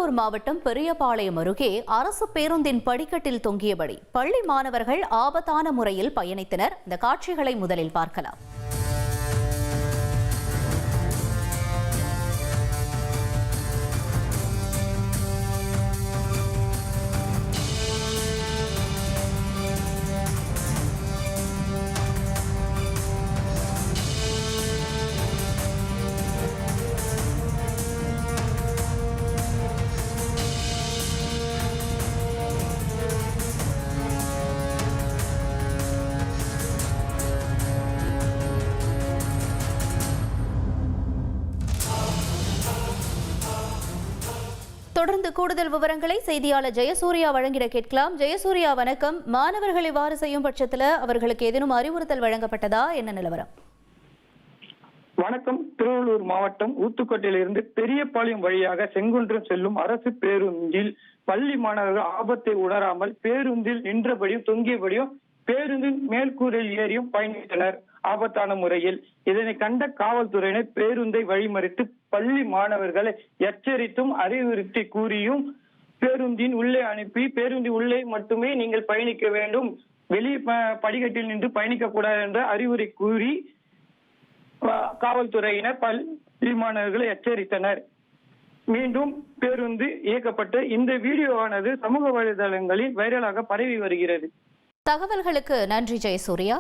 திருவள்ளூர் மாவட்டம் பெரியபாளையம் அருகே அரசு பேருந்தின் படிக்கட்டில் தொங்கியபடி பள்ளி மாணவர்கள் ஆபத்தான முறையில் பயணித்தனர். இந்த காட்சிகளை முதலில் பார்க்கலாம். தொடர்ந்து கூடுதல் விவரங்களை செய்தியாளர் ஜெயசூர்யா வழங்கிட கேட்கலாம். ஜெயசூர்யா, வணக்கம். மாணவர்கள் இவ்வாறு செய்யும் பட்சத்தில் அவர்களுக்கு ஏதேனும் அறிவுறுத்தல் வழங்கப்பட்டதா? என்ன நிலவரம்? வணக்கம். திருவள்ளூர் மாவட்டம் ஊத்துக்கோட்டையிலிருந்து பெரியபாளையம் வழியாக செங்குன்றம் செல்லும் அரசு பேருந்தில் பள்ளி மாணவர்கள் ஆபத்தை உணராமல் பேருந்தில் நின்றபடியும் தொங்கியபடியும் பேருந்தின் மேல்கூரையில் ஏறியும் பயணித்தனர் ஆபத்தான முறையில். இதனை கண்ட காவல்துறையினர் பேருந்தை வழிமறித்து பள்ளி மாணவர்களை எச்சரித்தும் அறிவுறுத்தி கூறியும் பேருந்தின் உள்ளே அனுப்பி பேருந்தின் உள்ளே மட்டுமே நீங்கள் பயணிக்க வேண்டும், வெளி படிக்கட்டில் நின்று பயணிக்க கூடாது என்ற அறிவுரை கூறி காவல்துறையினர் பள்ளி மாணவர்களை எச்சரித்தனர். மீண்டும் பேருந்து இயக்கப்பட்ட இந்த வீடியோவானது சமூக வலைதளங்களில் வைரலாக பரவி வருகிறது. தகவல்களுக்கு நன்றி ஜெயசூர்யா.